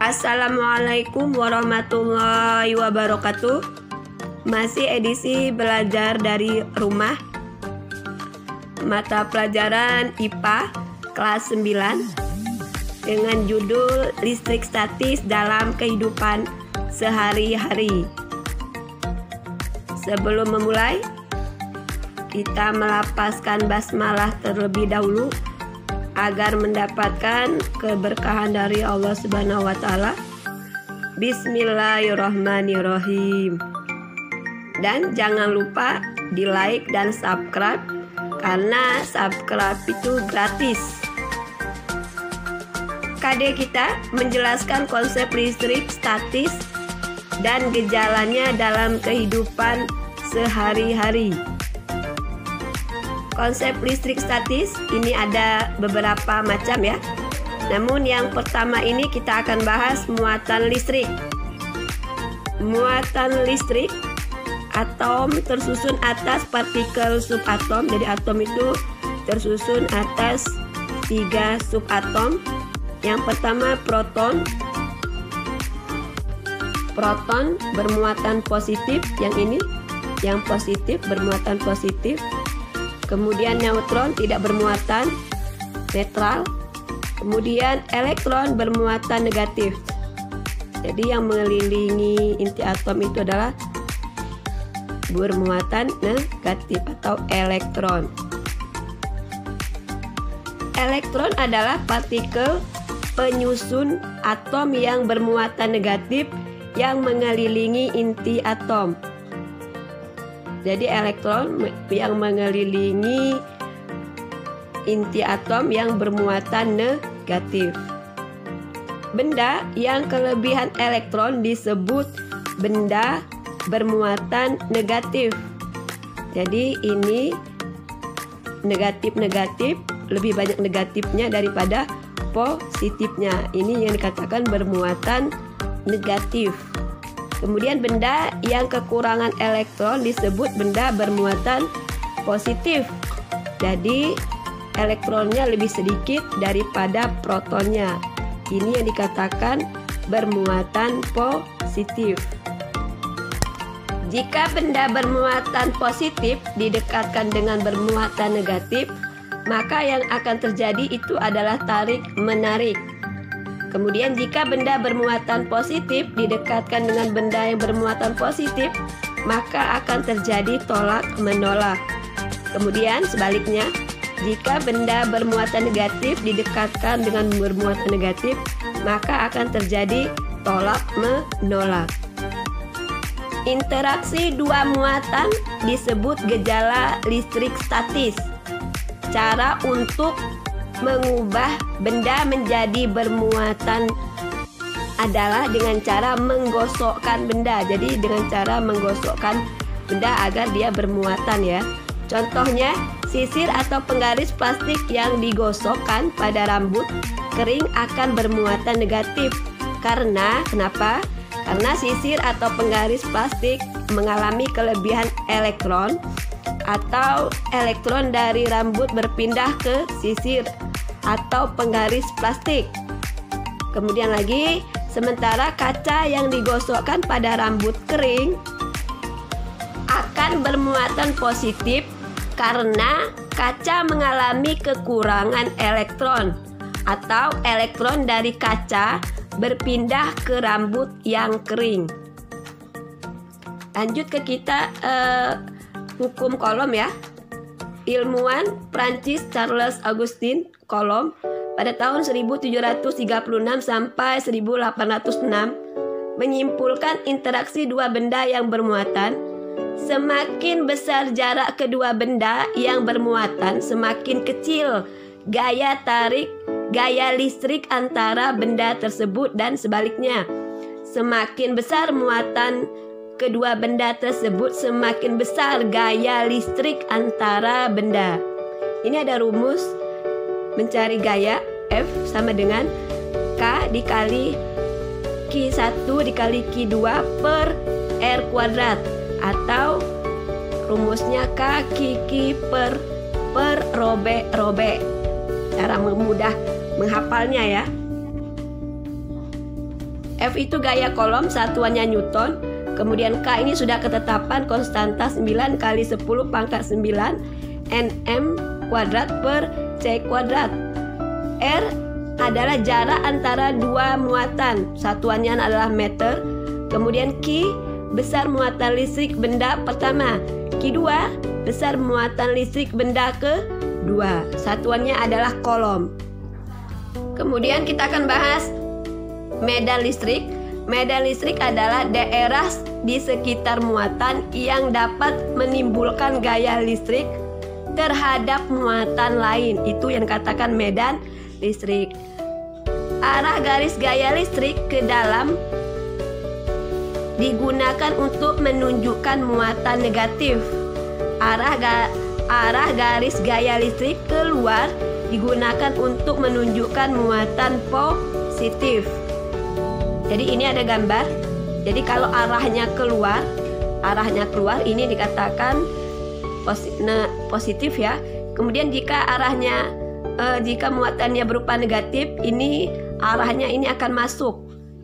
Assalamualaikum warahmatullahi wabarakatuh. Masih edisi belajar dari rumah, mata pelajaran IPA kelas 9 dengan judul listrik statis dalam kehidupan sehari-hari. Sebelum memulai, kita melapaskan basmalah terlebih dahulu agar mendapatkan keberkahan dari Allah Subhanahu wa taala. Bismillahirrahmanirrahim. Dan jangan lupa di like dan subscribe, karena subscribe itu gratis. KD kita menjelaskan konsep listrik statis dan gejalanya dalam kehidupan sehari-hari. Konsep listrik statis ini ada beberapa macam ya. Namun yang pertama ini kita akan bahas muatan listrik. Muatan listrik, atom tersusun atas partikel subatom. Jadi atom itu tersusun atas 3 subatom. Yang pertama proton. Proton bermuatan positif, yang ini yang positif bermuatan positif. Kemudian neutron tidak bermuatan, netral. Kemudian elektron bermuatan negatif. Jadi yang mengelilingi inti atom itu adalah bermuatan negatif atau elektron. Elektron adalah partikel penyusun atom yang bermuatan negatif yang mengelilingi inti atom. Jadi elektron yang mengelilingi inti atom yang bermuatan negatif. Benda yang kelebihan elektron disebut benda bermuatan negatif. Jadi ini negatif-negatif, lebih banyak negatifnya daripada positifnya. Ini yang dikatakan bermuatan negatif. Kemudian benda yang kekurangan elektron disebut benda bermuatan positif. Jadi elektronnya lebih sedikit daripada protonnya. Ini yang dikatakan bermuatan positif. Jika benda bermuatan positif didekatkan dengan bermuatan negatif, maka yang akan terjadi itu adalah tarik-menarik. Kemudian jika benda bermuatan positif didekatkan dengan benda yang bermuatan positif, maka akan terjadi tolak-menolak. Kemudian sebaliknya, jika benda bermuatan negatif didekatkan dengan bermuatan negatif, maka akan terjadi tolak-menolak. Interaksi dua muatan disebut gejala listrik statis. Cara untuk mengubah benda menjadi bermuatan adalah dengan cara menggosokkan benda. Jadi dengan cara menggosokkan benda agar dia bermuatan ya. Contohnya, sisir atau penggaris plastik yang digosokkan pada rambut kering akan bermuatan negatif. Kenapa? Karena sisir atau penggaris plastik mengalami kelebihan elektron, atau elektron dari rambut berpindah ke sisir atau penggaris plastik. Kemudian lagi, sementara kaca yang digosokkan pada rambut kering akan bermuatan positif karena kaca mengalami kekurangan elektron, atau elektron dari kaca berpindah ke rambut yang kering. Lanjut ke kita hukum Coulomb ya. Ilmuwan Prancis Charles Augustin Coulomb pada tahun 1736 sampai 1806 menyimpulkan interaksi dua benda yang bermuatan. Semakin besar jarak kedua benda yang bermuatan, semakin kecil gaya listrik antara benda tersebut, dan sebaliknya. Semakin besar muatan kedua benda tersebut, semakin besar gaya listrik antara benda. Ini ada rumus mencari gaya F sama dengan K dikali Q1 dikali Q2 per R kuadrat, atau rumusnya K Q per robe. Cara mudah menghafalnya ya. F itu gaya kolom, satuannya Newton. Kemudian K ini sudah ketetapan konstanta 9 kali 10 pangkat 9 Nm kuadrat per C kuadrat. R adalah jarak antara dua muatan, satuannya adalah meter. Kemudian Q, besar muatan listrik benda pertama. Q2, besar muatan listrik benda kedua, satuannya adalah kolom. Kemudian kita akan bahas medan listrik. Medan listrik adalah daerah di sekitar muatan yang dapat menimbulkan gaya listrik terhadap muatan lain. Itu yang katakan medan listrik. Arah garis gaya listrik ke dalam digunakan untuk menunjukkan muatan negatif. Arah garis gaya listrik keluar digunakan untuk menunjukkan muatan positif. Jadi ini ada gambar. Jadi kalau arahnya keluar ini dikatakan positif ya. Kemudian jika jika muatannya berupa negatif, ini arahnya ini akan masuk.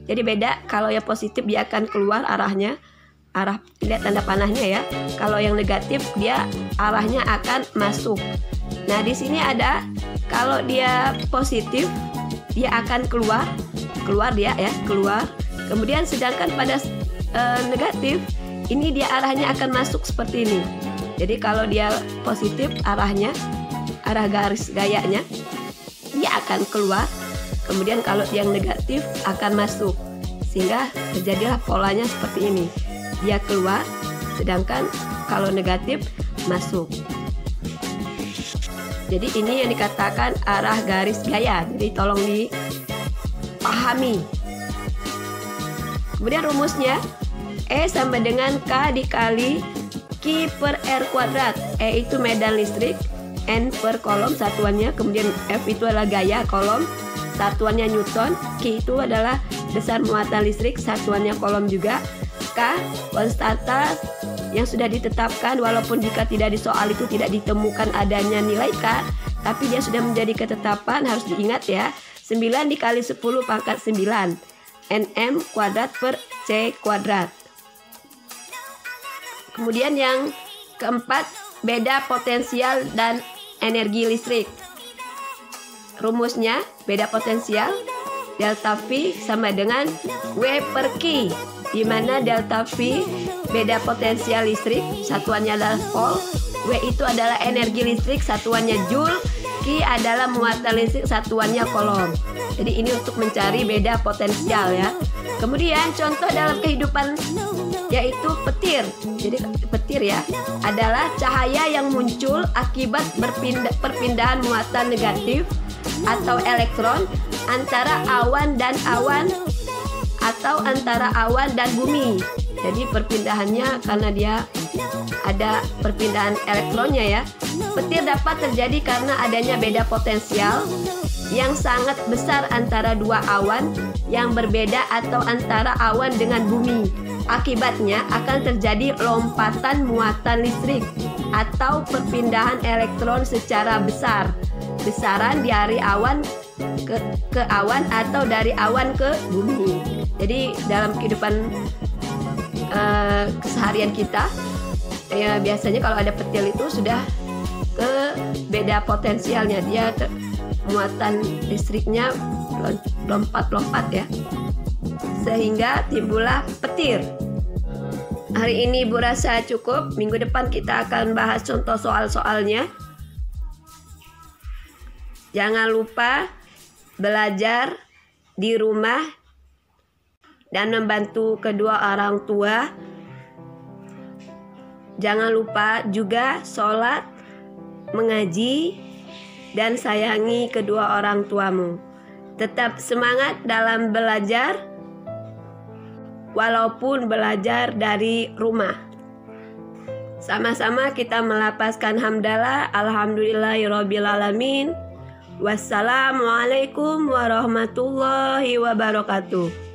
Jadi beda, kalau yang positif dia akan keluar arahnya, lihat tanda panahnya ya. Kalau yang negatif dia arahnya akan masuk. Nah di sini ada, kalau dia positif dia akan keluar dia ya, keluar. Kemudian sedangkan pada negatif ini dia arahnya akan masuk seperti ini. Jadi kalau dia positif arah garis gayanya dia akan keluar. Kemudian kalau yang negatif akan masuk, sehingga terjadilah polanya seperti ini. Dia keluar, sedangkan kalau negatif masuk. Jadi ini yang dikatakan arah garis gaya. Jadi tolong dipahami. Kemudian rumusnya E sama dengan K dikali Q per R kuadrat. E itu medan listrik, N per kolom satuannya, kemudian F itu adalah gaya kolom, satuannya Newton. Q itu adalah besar muatan listrik, satuannya kolom juga. K konstanta yang sudah ditetapkan, walaupun jika tidak di soal itu tidak ditemukan adanya nilai K, tapi dia sudah menjadi ketetapan, harus diingat ya. 9 dikali 10 pangkat 9 Nm kuadrat per C kuadrat. Kemudian yang keempat, beda potensial dan energi listrik. Rumusnya beda potensial, delta V sama dengan W per Q, di mana delta V beda potensial listrik, satuannya adalah volt. W itu adalah energi listrik, satuannya joule. Q adalah muatan listrik, satuannya kolom. Jadi ini untuk mencari beda potensial ya. Kemudian contoh dalam kehidupan yaitu petir. Jadi petir ya adalah cahaya yang muncul akibat perpindahan muatan negatif atau elektron antara awan dan awan atau antara awan dan bumi. Jadi perpindahannya karena dia ada perpindahan elektronnya ya. Petir dapat terjadi karena adanya beda potensial yang sangat besar antara dua awan yang berbeda atau antara awan dengan bumi. Akibatnya akan terjadi lompatan muatan listrik atau perpindahan elektron secara besaran dari awan ke awan atau dari awan ke bumi. Jadi dalam kehidupan keseharian kita ya, biasanya kalau ada petir itu sudah ke beda potensialnya, dia muatan listriknya lompat-lompat ya, sehingga timbullah petir. Hari ini Bu rasa cukup. Minggu depan kita akan bahas contoh soal-soalnya. Jangan lupa belajar di rumah dan membantu kedua orang tua. Jangan lupa juga sholat, mengaji, dan sayangi kedua orang tuamu. Tetap semangat dalam belajar, walaupun belajar dari rumah. Sama-sama kita melapaskan hamdalah, alhamdulillahirrabbilalamin. Wassalamualaikum warahmatullahi wabarakatuh.